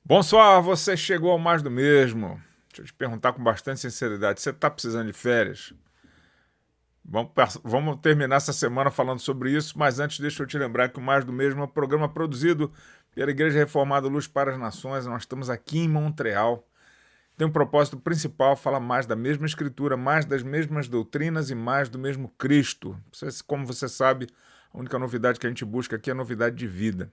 Bonsoir, você chegou ao mais do mesmo. Deixa eu te perguntar com bastante sinceridade, você está precisando de férias? Vamos terminar essa semana falando sobre isso, mas antes deixa eu te lembrar que o Mais do Mesmo é um programa produzido pela Igreja Reformada Luz para as Nações. Nós estamos aqui em Montreal. Tem um propósito principal, falar mais da mesma escritura, mais das mesmas doutrinas e mais do mesmo Cristo. Como você sabe, a única novidade que a gente busca aqui é a novidade de vida.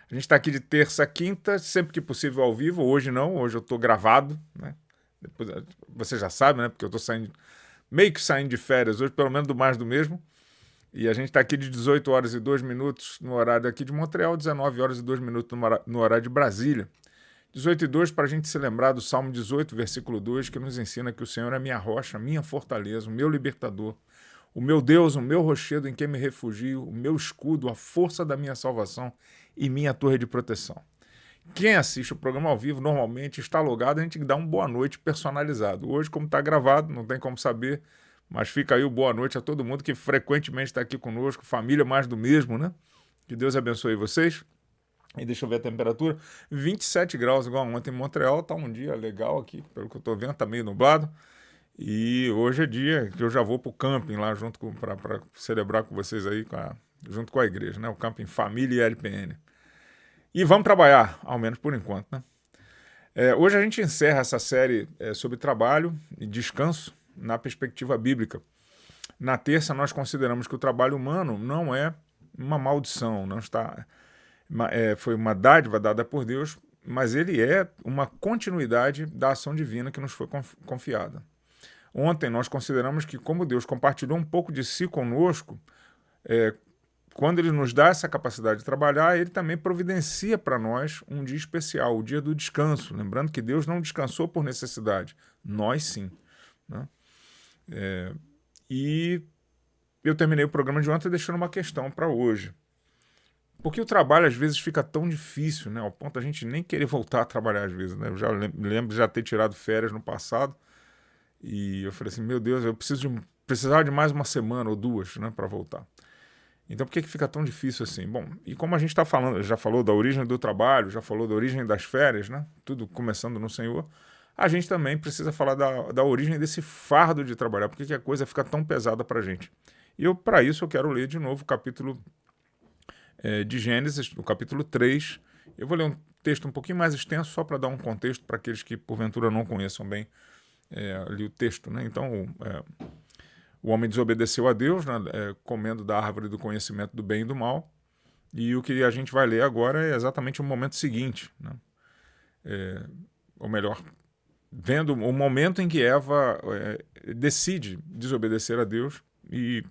A gente está aqui de terça a quinta, sempre que possível ao vivo. Hoje não, hoje eu estou gravado, né? Depois, você já sabe, né? Porque eu estou meio que saindo de férias hoje, pelo menos do mais do mesmo. E a gente está aqui de 18 horas e 2 minutos no horário aqui de Montreal, 19 horas e 2 minutos no horário de Brasília. 18 e 2 para a gente se lembrar do Salmo 18, versículo 2, que nos ensina que o Senhor é minha rocha, minha fortaleza, o meu libertador, o meu Deus, o meu rochedo em quem me refugio, o meu escudo, a força da minha salvação e minha torre de proteção. Quem assiste o programa ao vivo normalmente está logado, a gente dá um boa noite personalizado. Hoje, como está gravado, não tem como saber, mas fica aí o boa noite a todo mundo que frequentemente está aqui conosco, família mais do mesmo, né? Que Deus abençoe vocês. E deixa eu ver a temperatura, 27 graus, igual ontem em Montreal, tá um dia legal aqui, pelo que eu tô vendo, tá meio nublado. E hoje é dia que eu já vou pro camping lá junto para celebrar com vocês aí, junto com a igreja, né? O camping Família e LPN. E vamos trabalhar, ao menos por enquanto, né? Hoje a gente encerra essa série sobre trabalho e descanso na perspectiva bíblica. Na terça nós consideramos que o trabalho humano não é uma maldição, não está, foi uma dádiva dada por Deus, mas ele é uma continuidade da ação divina que nos foi confiada. Ontem nós consideramos que como Deus compartilhou um pouco de si conosco, quando ele nos dá essa capacidade de trabalhar, ele também providencia para nós um dia especial, o dia do descanso. Lembrando que Deus não descansou por necessidade, nós sim, né? E eu terminei o programa de ontem deixando uma questão para hoje. Porque o trabalho às vezes fica tão difícil, né? Ao ponto da gente nem querer voltar a trabalhar às vezes, né? Eu já lembro de já ter tirado férias no passado e eu falei assim, meu Deus, eu precisava de mais uma semana ou duas, né, para voltar. Então por que fica tão difícil assim? Bom, e como a gente está falando, já falou da origem do trabalho, já falou da origem das férias, né? Tudo começando no Senhor, a gente também precisa falar da origem desse fardo de trabalhar, por que a coisa fica tão pesada para a gente. E para isso eu quero ler de novo o capítulo de Gênesis, o capítulo 3. Eu vou ler um texto um pouquinho mais extenso, só para dar um contexto para aqueles que porventura não conheçam bem ali o texto, né? Então, o homem desobedeceu a Deus, né, comendo da árvore do conhecimento do bem e do mal, e o que a gente vai ler agora é exatamente o momento seguinte, né? Ou melhor, vendo o momento em que Eva decide desobedecer a Deus e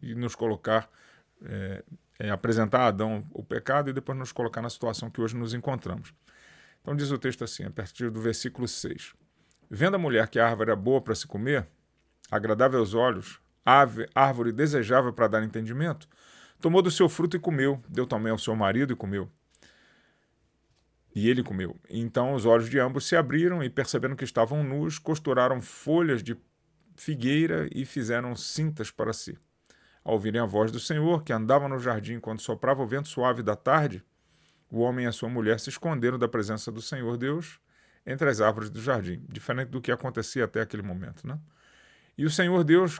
nos colocar, apresentar a Adão o pecado e depois nos colocar na situação que hoje nos encontramos. Então diz o texto assim, a partir do versículo 6. Vendo a mulher que a árvore era boa para se comer, agradável aos olhos, árvore desejável para dar entendimento, tomou do seu fruto e comeu, deu também ao seu marido e comeu. E ele comeu. Então os olhos de ambos se abriram e, percebendo que estavam nus, costuraram folhas de figueira e fizeram cintas para si. Ao ouvirem a voz do Senhor, que andava no jardim quando soprava o vento suave da tarde, o homem e a sua mulher se esconderam da presença do Senhor Deus entre as árvores do jardim, diferente do que acontecia até aquele momento, né? E o Senhor Deus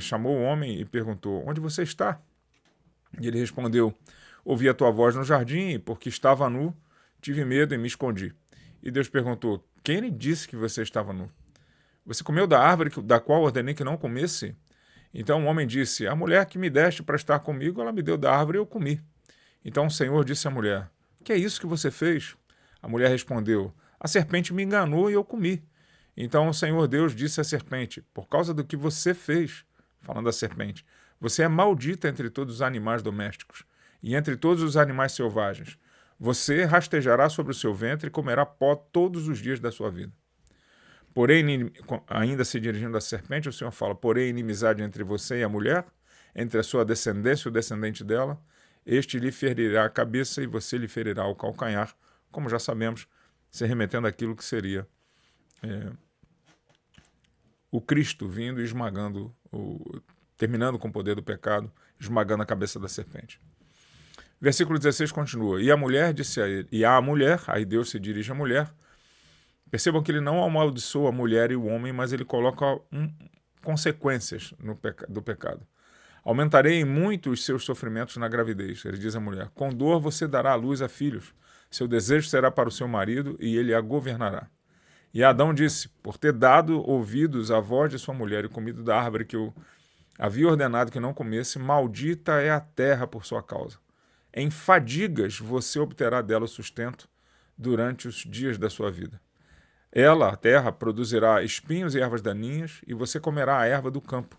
chamou o homem e perguntou, onde você está? E ele respondeu, ouvi a tua voz no jardim e, porque estava nu, tive medo e me escondi. E Deus perguntou, quem lhe disse que você estava nu? Você comeu da árvore da qual ordenei que não comesse? Então o homem disse, a mulher que me deste para estar comigo, ela me deu da árvore e eu comi. Então o Senhor disse à mulher, que é isso que você fez? A mulher respondeu, a serpente me enganou e eu comi. Então o Senhor Deus disse à serpente, por causa do que você fez, falando da serpente, você é maldita entre todos os animais domésticos e entre todos os animais selvagens. Você rastejará sobre o seu ventre e comerá pó todos os dias da sua vida. Porém, ainda se dirigindo à serpente, o Senhor fala, porém, inimizade entre você e a mulher, entre a sua descendência e o descendente dela, este lhe ferirá a cabeça e você lhe ferirá o calcanhar, como já sabemos, se remetendo àquilo que seria o Cristo vindo e esmagando, terminando com o poder do pecado, esmagando a cabeça da serpente. Versículo 16 continua. E a mulher disse a ele, e a mulher, aí Deus se dirige à mulher. Percebam que ele não amaldiçoa a mulher e o homem, mas ele coloca consequências do pecado. Aumentarei em muito os seus sofrimentos na gravidez, ele diz à mulher. Com dor você dará à luz a filhos. Seu desejo será para o seu marido e ele a governará. E Adão disse, por ter dado ouvidos à voz de sua mulher e comido da árvore que eu havia ordenado que não comesse, maldita é a terra por sua causa. Em fadigas você obterá dela o sustento durante os dias da sua vida. Ela, a terra, produzirá espinhos e ervas daninhas, e você comerá a erva do campo.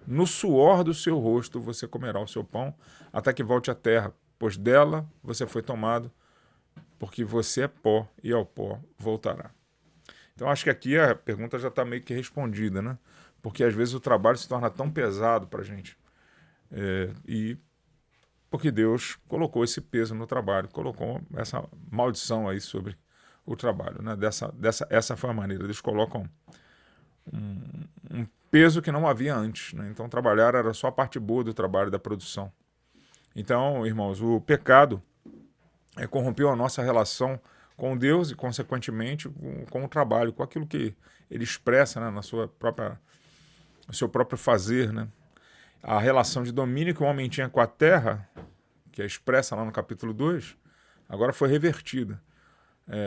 No suor do seu rosto você comerá o seu pão, até que volte à terra, pois dela você foi tomado, porque você é pó, e ao pó voltará. Então acho que aqui a pergunta já está meio que respondida, né? Porque às vezes o trabalho se torna tão pesado para a gente. E porque Deus colocou esse peso no trabalho, colocou essa maldição aí sobre o trabalho, né? Essa foi a maneira. Eles colocam um peso que não havia antes, né? Então trabalhar era só a parte boa do trabalho, da produção. Então, irmãos, o pecado corrompeu a nossa relação com Deus e, consequentemente, com o trabalho, com aquilo que ele expressa, né, no seu próprio fazer, né? A relação de domínio que o homem tinha com a terra, que é expressa lá no capítulo 2, agora foi revertida.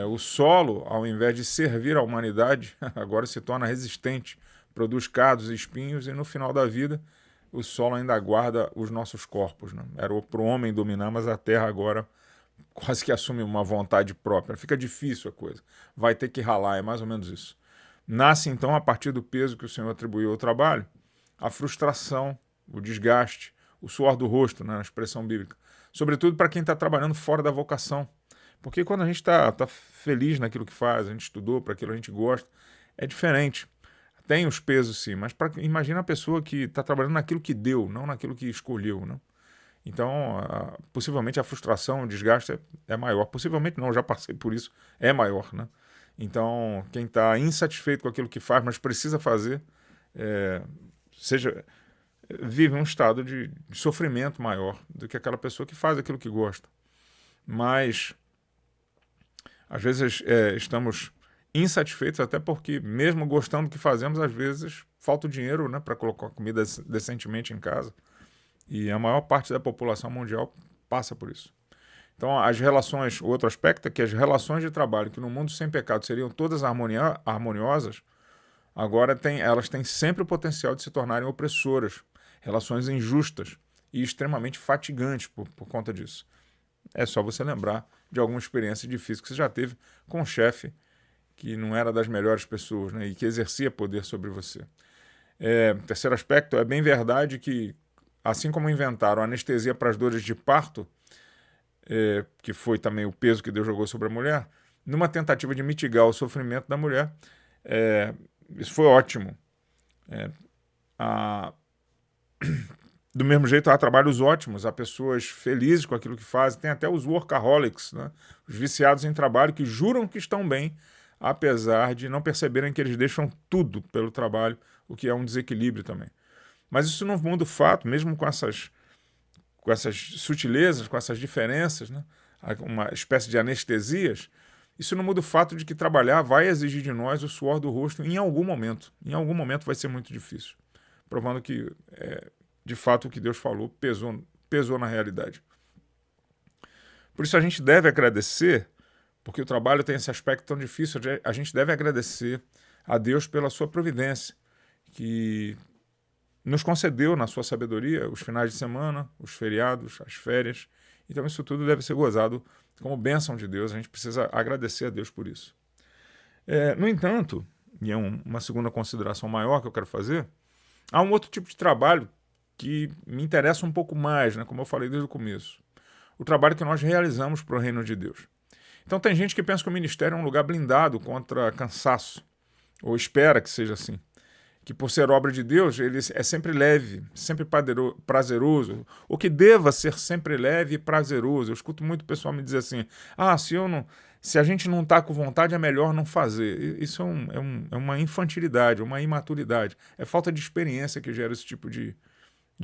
O solo, ao invés de servir à humanidade, agora se torna resistente, produz cardos e espinhos, e no final da vida o solo ainda guarda os nossos corpos, né? Era para o homem dominar, mas a terra agora quase que assume uma vontade própria. Fica difícil a coisa. Vai ter que ralar, é mais ou menos isso. Nasce então, a partir do peso que o Senhor atribuiu ao trabalho, a frustração, o desgaste, o suor do rosto, né, na expressão bíblica. Sobretudo para quem está trabalhando fora da vocação. Porque quando a gente está feliz naquilo que faz, a gente estudou para aquilo que a gente gosta, é diferente. Tem os pesos sim, mas imagina a pessoa que está trabalhando naquilo que deu, não naquilo que escolheu, né? Então, possivelmente a frustração, o desgaste é maior. Possivelmente não, já passei por isso, é maior, né? Então, quem está insatisfeito com aquilo que faz, mas precisa fazer, vive um estado de sofrimento maior do que aquela pessoa que faz aquilo que gosta. Mas, às vezes, estamos insatisfeitos, até porque, mesmo gostando do que fazemos, às vezes falta o dinheiro, né, para colocar comida decentemente em casa. E a maior parte da população mundial passa por isso. Então, as relações, outro aspecto é que as relações de trabalho, que no mundo sem pecado seriam todas harmoniosas, agora elas têm sempre o potencial de se tornarem opressoras, relações injustas e extremamente fatigantes por conta disso. É só você lembrar de alguma experiência difícil que você já teve com um chefe que não era das melhores pessoas, né, e que exercia poder sobre você. Terceiro aspecto, é bem verdade que, assim como inventaram anestesia para as dores de parto, que foi também o peso que Deus jogou sobre a mulher, numa tentativa de mitigar o sofrimento da mulher, isso foi ótimo. Do mesmo jeito, há trabalhos ótimos, há pessoas felizes com aquilo que fazem, tem até os workaholics, né? Os viciados em trabalho que juram que estão bem, apesar de não perceberem que eles deixam tudo pelo trabalho, o que é um desequilíbrio também. Mas isso não muda o fato, mesmo com essas sutilezas, com essas diferenças, né? Uma espécie de anestesias, isso não muda o fato de que trabalhar vai exigir de nós o suor do rosto em algum momento. Em algum momento vai ser muito difícil, provando que, de fato, o que Deus falou pesou na realidade. Por isso a gente deve agradecer, porque o trabalho tem esse aspecto tão difícil, a gente deve agradecer a Deus pela sua providência, que nos concedeu, na sua sabedoria, os finais de semana, os feriados, as férias. Então isso tudo deve ser gozado como bênção de Deus. A gente precisa agradecer a Deus por isso. No entanto, e é uma segunda consideração maior que eu quero fazer, há um outro tipo de trabalho que me interessa um pouco mais, né, como eu falei desde o começo. O trabalho que nós realizamos para o reino de Deus. Então tem gente que pensa que o ministério é um lugar blindado contra cansaço, ou espera que seja assim. Que por ser obra de Deus, ele é sempre leve, sempre prazeroso, ou que deva ser sempre leve e prazeroso. Eu escuto muito o pessoal me dizer assim, se a gente não está com vontade, é melhor não fazer. Isso é uma infantilidade, uma imaturidade. É falta de experiência que gera esse tipo de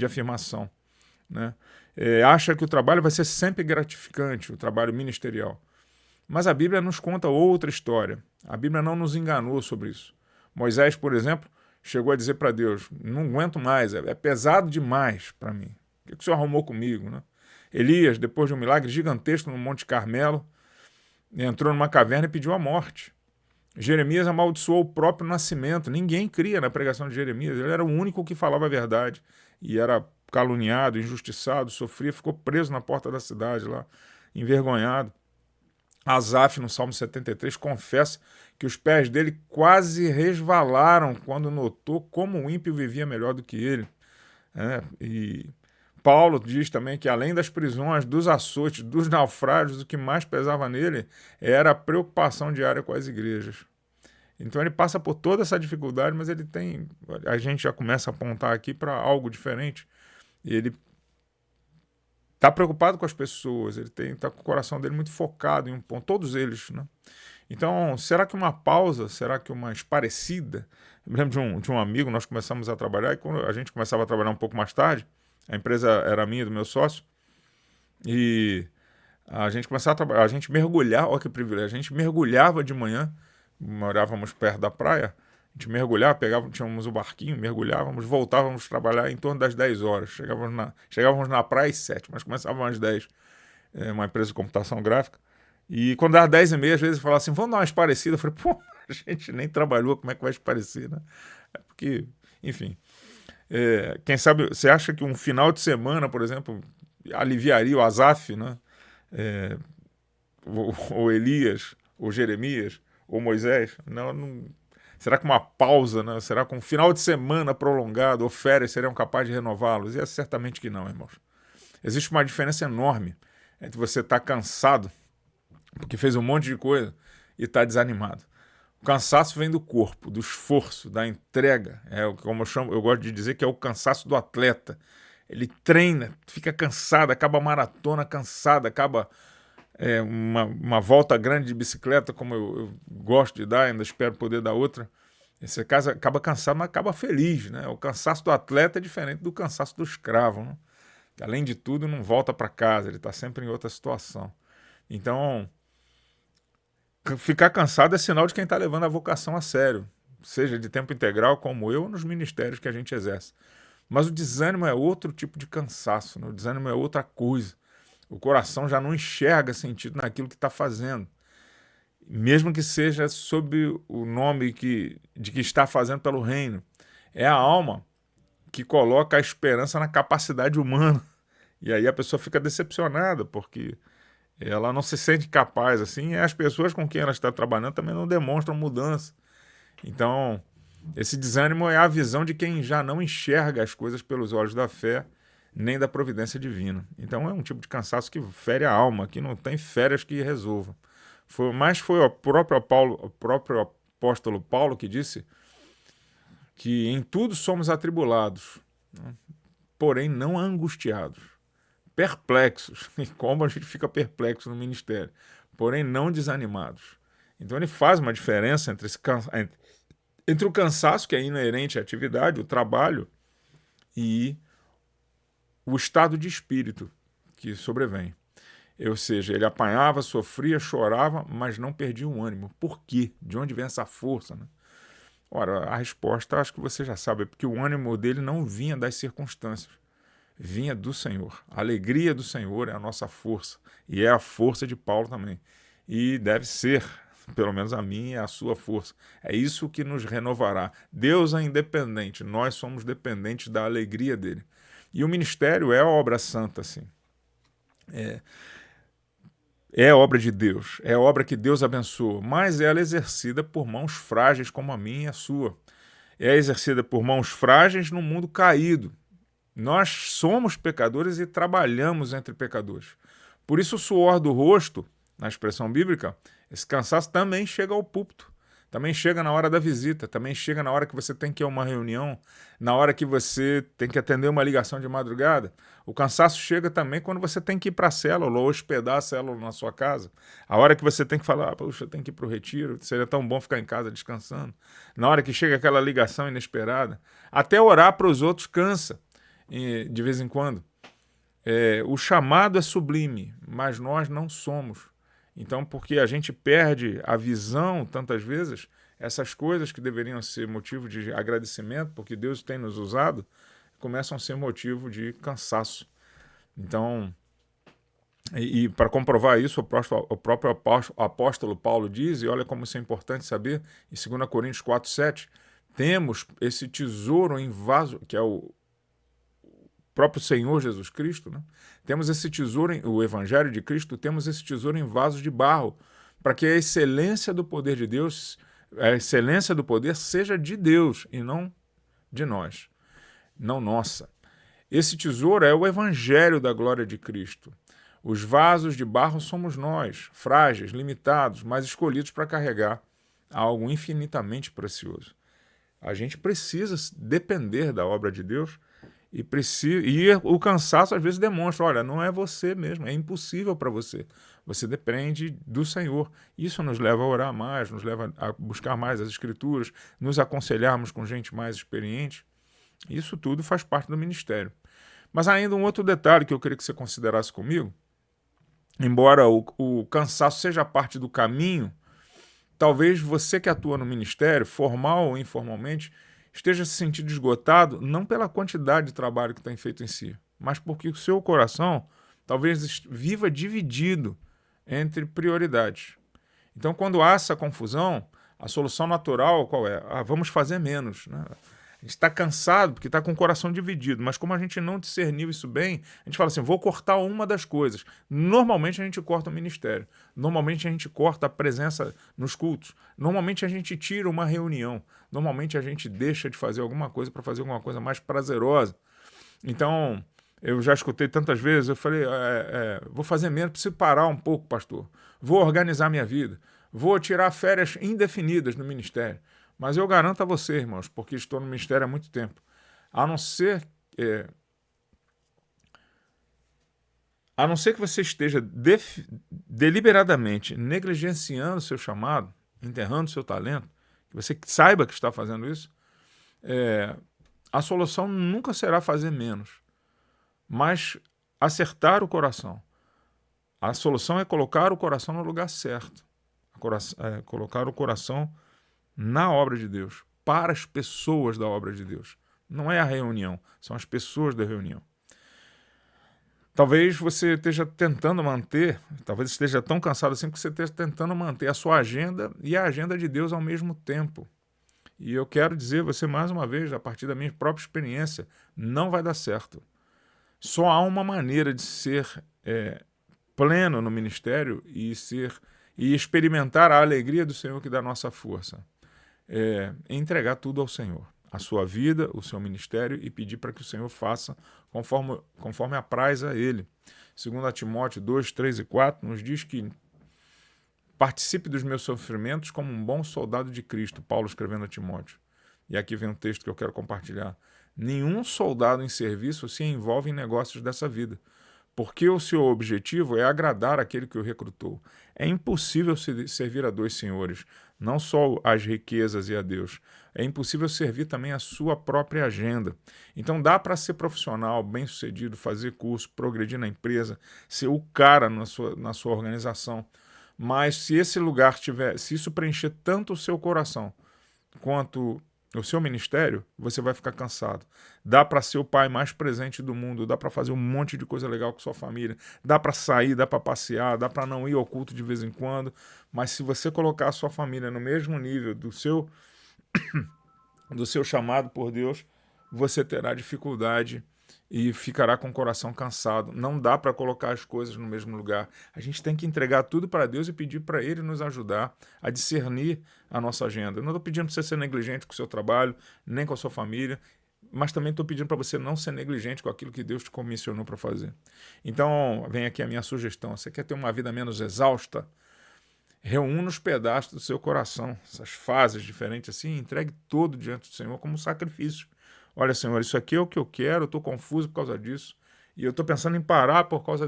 afirmação, né? acha que o trabalho vai ser sempre gratificante, o trabalho ministerial. Mas a Bíblia nos conta outra história. A Bíblia não nos enganou sobre isso. Moisés, por exemplo, chegou a dizer para Deus: não aguento mais, é pesado demais para mim. O que o Senhor arrumou comigo, né? Elias, depois de um milagre gigantesco no Monte Carmelo, entrou numa caverna e pediu a morte. Jeremias amaldiçoou o próprio nascimento. Ninguém cria na pregação de Jeremias. Ele era o único que falava a verdade. E era caluniado, injustiçado, sofria, ficou preso na porta da cidade lá, envergonhado. Asaf, no Salmo 73, confessa que os pés dele quase resvalaram quando notou como o ímpio vivia melhor do que ele. E Paulo diz também que, além das prisões, dos açoites, dos naufrágios, o que mais pesava nele era a preocupação diária com as igrejas. Então ele passa por toda essa dificuldade, mas ele tem... A gente já começa a apontar aqui para algo diferente. Ele está preocupado com as pessoas, ele está com o coração dele muito focado em um ponto, todos eles, né? Então, será que uma pausa, será que uma esparecida? Eu me lembro de um amigo, nós começamos a trabalhar, e quando a gente começava a trabalhar um pouco mais tarde, a empresa era minha, do meu sócio, e a gente começava a trabalhar, a gente mergulhava, olha que privilégio, a gente mergulhava de manhã, morávamos perto da praia, a gente mergulhava, tínhamos o barquinho, mergulhávamos, voltávamos a trabalhar em torno das 10 horas. Chegávamos na praia às 7, mas começávamos às 10. Uma empresa de computação gráfica. E quando dava 10h30, às vezes falava assim, vamos dar uma esparecida. Eu falei, pô, a gente nem trabalhou, como é que vai esparecer, né? Porque, enfim. Quem sabe, você acha que um final de semana, por exemplo, aliviaria o Asaf, né? Ou Elias, ou Jeremias, ou Moisés? Não. Será que uma pausa, né? Será que um final de semana prolongado ou férias seriam capazes de renová-los? E é certamente que não, irmãos. Existe uma diferença enorme entre você estar cansado, porque fez um monte de coisa, e estar desanimado. O cansaço vem do corpo, do esforço, da entrega. Como eu gosto de dizer que é o cansaço do atleta. Ele treina, fica cansado, acaba a maratona cansado, acaba uma volta grande de bicicleta, como eu gosto de dar, ainda espero poder dar outra. Esse caso acaba cansado, mas acaba feliz, né? O cansaço do atleta é diferente do cansaço do escravo, né? Que, além de tudo, não volta para casa, ele está sempre em outra situação. Então, ficar cansado é sinal de quem está levando a vocação a sério, seja de tempo integral, como eu, ou nos ministérios que a gente exerce. Mas o desânimo é outro tipo de cansaço, né? O desânimo é outra coisa. O coração já não enxerga sentido naquilo que está fazendo, mesmo que seja sob o nome de que está fazendo pelo reino. É a alma que coloca a esperança na capacidade humana. E aí a pessoa fica decepcionada, porque ela não se sente capaz, assim, e as pessoas com quem ela está trabalhando também não demonstram mudança. Então, esse desânimo é a visão de quem já não enxerga as coisas pelos olhos da fé, nem da providência divina. Então é um tipo de cansaço que fere a alma, que não tem férias que resolvam. Mas foi o próprio apóstolo Paulo que disse que em tudo somos atribulados, né? Porém não angustiados, perplexos. E como a gente fica perplexo no ministério, porém não desanimados. Então ele faz uma diferença entre o cansaço, que é inerente à atividade, o trabalho, e o estado de espírito que sobrevém. Ou seja, ele apanhava, sofria, chorava, mas não perdia o ânimo. Por quê? De onde vem essa força, né? Ora, a resposta acho que você já sabe, é porque o ânimo dele não vinha das circunstâncias, vinha do Senhor. A alegria do Senhor é a nossa força, e é a força de Paulo também. E deve ser, pelo menos a minha, é a sua força. É isso que nos renovará. Deus é independente, nós somos dependentes da alegria dele. E o ministério é a obra santa, assim. É obra de Deus, é obra que Deus abençoa, mas ela é exercida por mãos frágeis como a minha e a sua. É exercida por mãos frágeis no mundo caído. Nós somos pecadores e trabalhamos entre pecadores. Por isso o suor do rosto, na expressão bíblica, esse cansaço também chega ao púlpito. Também chega na hora da visita, também chega na hora que você tem que ir a uma reunião, na hora que você tem que atender uma ligação de madrugada. O cansaço chega também quando você tem que ir para a célula ou hospedar a célula na sua casa. A hora que você tem que falar, puxa, eu tenho que ir para o retiro, seria tão bom ficar em casa descansando. Na hora que chega aquela ligação inesperada. Até orar para os outros cansa, de vez em quando. O chamado é sublime, mas nós não somos. Então, porque a gente perde a visão, tantas vezes, essas coisas que deveriam ser motivo de agradecimento, porque Deus tem nos usado, começam a ser motivo de cansaço. Então, para comprovar isso, o próprio apóstolo Paulo diz, e olha como isso é importante saber, em 2 Coríntios 4:7, temos esse tesouro em vaso, que é o próprio Senhor Jesus Cristo, né? Temos esse tesouro, o Evangelho de Cristo, temos esse tesouro em vasos de barro, para que a excelência do poder de Deus, a excelência do poder seja de Deus e não de nós, não nossa. Esse tesouro é o Evangelho da glória de Cristo. Os vasos de barro somos nós, frágeis, limitados, mas escolhidos para carregar algo infinitamente precioso. A gente precisa depender da obra de Deus e o cansaço às vezes demonstra, olha, não é você mesmo, é impossível para você. Você depende do Senhor. Isso nos leva a orar mais, nos leva a buscar mais as Escrituras, nos aconselharmos com gente mais experiente. Isso tudo faz parte do ministério. Mas ainda um outro detalhe que eu queria que você considerasse comigo, embora o cansaço seja parte do caminho, talvez você que atua no ministério, formal ou informalmente, esteja se sentindo esgotado não pela quantidade de trabalho que tem feito em si, mas porque o seu coração talvez viva dividido entre prioridades. Então, quando há essa confusão, a solução natural qual é? Vamos fazer menos, né? A gente está cansado porque está com o coração dividido, mas como a gente não discerniu isso bem, a gente fala assim, vou cortar uma das coisas. Normalmente a gente corta o ministério, normalmente a gente corta a presença nos cultos, normalmente a gente tira uma reunião, normalmente a gente deixa de fazer alguma coisa para fazer alguma coisa mais prazerosa. Então, eu já escutei tantas vezes, eu falei, vou fazer menos, preciso parar um pouco, pastor. Vou organizar minha vida, vou tirar férias indefinidas no ministério. Mas eu garanto a você, irmãos, porque estou no ministério há muito tempo, a não ser que você esteja deliberadamente negligenciando seu chamado, enterrando seu talento, que você saiba que está fazendo isso, a solução nunca será fazer menos, mas acertar o coração. A solução é colocar o coração no lugar certo, colocar o coração na obra de Deus, para as pessoas da obra de Deus. Não é a reunião, são as pessoas da reunião. Talvez você esteja tentando manter, talvez esteja tão cansado assim que você esteja tentando manter a sua agenda e a agenda de Deus ao mesmo tempo. E eu quero dizer a você mais uma vez, a partir da minha própria experiência, não vai dar certo. Só há uma maneira de ser pleno no ministério e experimentar a alegria do Senhor que dá nossa força. Entregar tudo ao Senhor, a sua vida, o seu ministério, e pedir para que o Senhor faça conforme apraz a Ele. 2 Timóteo 2, 3 e 4 nos diz que participe dos meus sofrimentos como um bom soldado de Cristo, Paulo escrevendo a Timóteo. E aqui vem um texto que eu quero compartilhar. Nenhum soldado em serviço se envolve em negócios dessa vida, porque o seu objetivo é agradar aquele que o recrutou. É impossível servir a dois senhores, não só às riquezas e a Deus. É impossível servir também a sua própria agenda. Então dá para ser profissional, bem-sucedido, fazer curso, progredir na empresa, ser o cara na sua organização. Mas se esse lugar se isso preencher tanto o seu coração quanto o seu ministério, você vai ficar cansado. Dá para ser o pai mais presente do mundo, dá para fazer um monte de coisa legal com sua família, dá para sair, dá para passear, dá para não ir ao culto de vez em quando, mas se você colocar a sua família no mesmo nível do seu chamado por Deus, você terá dificuldade e ficará com o coração cansado. Não dá para colocar as coisas no mesmo lugar. A gente tem que entregar tudo para Deus e pedir para Ele nos ajudar a discernir a nossa agenda. Eu não estou pedindo para você ser negligente com o seu trabalho, nem com a sua família, mas também estou pedindo para você não ser negligente com aquilo que Deus te comissionou para fazer. Então, vem aqui a minha sugestão. Você quer ter uma vida menos exausta? Reúna os pedaços do seu coração, essas fases diferentes assim, entregue todo diante do Senhor como um sacrifício. Olha, Senhor, isso aqui é o que eu quero, eu estou confuso por causa disso, e eu estou pensando em parar por causa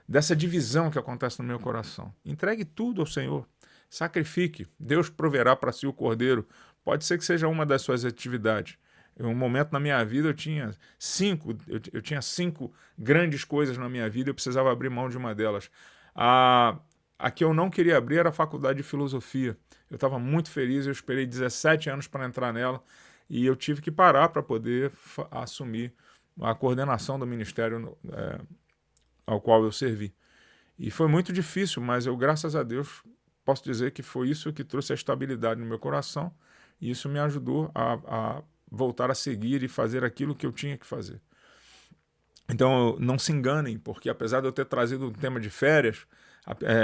dessa divisão que acontece no meu coração. Entregue tudo ao Senhor, sacrifique, Deus proverá para si o cordeiro, pode ser que seja uma das suas atividades. Uhum. Um momento na minha vida eu tinha 5 grandes coisas na minha vida, eu precisava abrir mão de uma delas. A, a que eu não queria abrir era a faculdade de filosofia. Eu estava muito feliz, eu esperei 17 anos para entrar nela e eu tive que parar para poder assumir a coordenação do ministério ao qual eu servi. E foi muito difícil, mas eu, graças a Deus, posso dizer que foi isso que trouxe a estabilidade no meu coração e isso me ajudou a voltar a seguir e fazer aquilo que eu tinha que fazer. Então, não se enganem, porque apesar de eu ter trazido um tema de férias,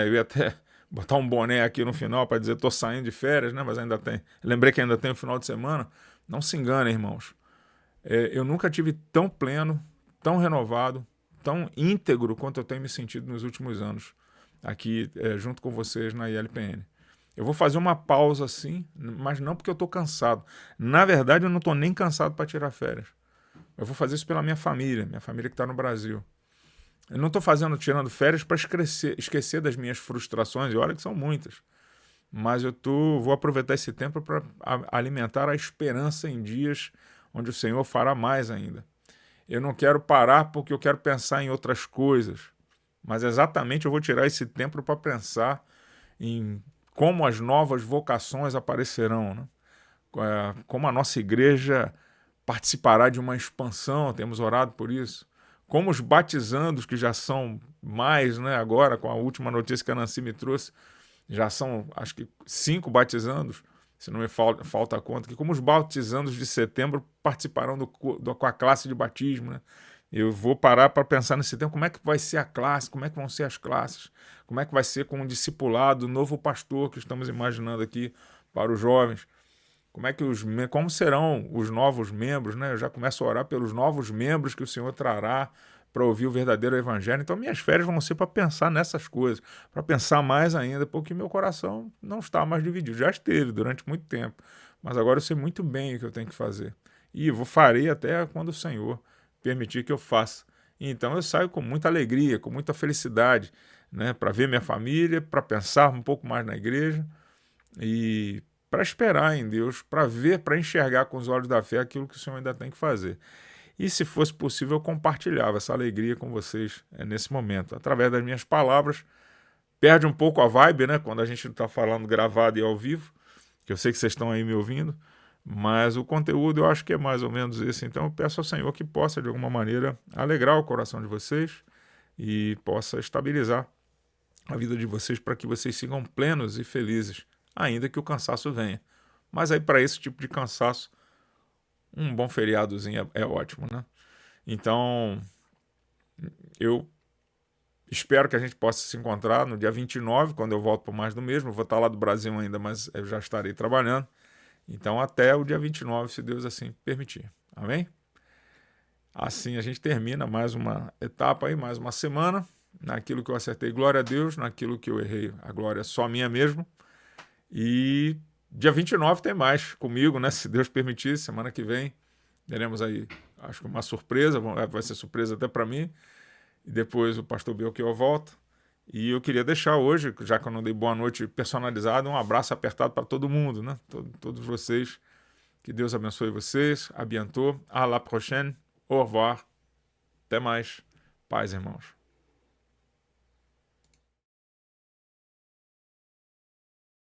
eu ia até botar um boné aqui no final para dizer estou saindo de férias, né? Mas ainda tem. Lembrei que ainda tem o final de semana. Não se enganem, irmãos. Eu nunca tive tão pleno, tão renovado, tão íntegro quanto eu tenho me sentido nos últimos anos aqui junto com vocês na ILPN. Eu vou fazer uma pausa assim, mas não porque eu estou cansado. Na verdade, eu não estou nem cansado para tirar férias. Eu vou fazer isso pela minha família que está no Brasil. Eu não estou tirando férias para esquecer das minhas frustrações, e olha que são muitas. Mas vou aproveitar esse tempo para alimentar a esperança em dias onde o Senhor fará mais ainda. Eu não quero parar porque eu quero pensar em outras coisas, mas exatamente eu vou tirar esse tempo para pensar em como as novas vocações aparecerão, né? Como a nossa igreja participará de uma expansão, temos orado por isso. Como os batizandos, que já são mais, né, agora, com a última notícia que a Nancy me trouxe, já são, acho que, 5 batizandos, se não me falta a conta, que como os batizandos de setembro participarão com a classe de batismo, né? Eu vou parar para pensar nesse tempo, como é que vai ser a classe, como é que vão ser as classes, como é que vai ser com o discipulado, o novo pastor que estamos imaginando aqui para os jovens. Como serão os novos membros, né? Eu já começo a orar pelos novos membros que o Senhor trará para ouvir o verdadeiro evangelho. Então, minhas férias vão ser para pensar nessas coisas, para pensar mais ainda, porque meu coração não está mais dividido. Já esteve durante muito tempo, mas agora eu sei muito bem o que eu tenho que fazer. E farei até quando o Senhor permitir que eu faça. Então, eu saio com muita alegria, com muita felicidade, né? Para ver minha família, para pensar um pouco mais na igreja e para esperar em Deus, para ver, para enxergar com os olhos da fé aquilo que o Senhor ainda tem que fazer. E se fosse possível, eu compartilhava essa alegria com vocês nesse momento, através das minhas palavras. Perde um pouco a vibe, né, quando a gente está falando gravado e ao vivo, que eu sei que vocês estão aí me ouvindo, mas o conteúdo eu acho que é mais ou menos esse. Então eu peço ao Senhor que possa, de alguma maneira, alegrar o coração de vocês e possa estabilizar a vida de vocês para que vocês sigam plenos e felizes, ainda que o cansaço venha. Mas aí, para esse tipo de cansaço, um bom feriadozinho é ótimo, né? Então, eu espero que a gente possa se encontrar no dia 29, quando eu volto para mais do mesmo. Eu vou estar lá do Brasil ainda, mas eu já estarei trabalhando. Então, até o dia 29, se Deus assim permitir. Amém? Assim a gente termina mais uma etapa aí, mais uma semana. Naquilo que eu acertei, glória a Deus. Naquilo que eu errei, a glória é só minha mesmo. E dia 29 tem mais comigo, né? Se Deus permitir, semana que vem teremos aí, acho que uma surpresa, vai ser surpresa até para mim. E depois o pastor Belchior volta. E eu queria deixar hoje, já que eu não dei boa noite personalizada, um abraço apertado para todo mundo, né? Todos vocês. Que Deus abençoe vocês. A bientôt. À la prochaine. Au revoir. Até mais. Paz, irmãos.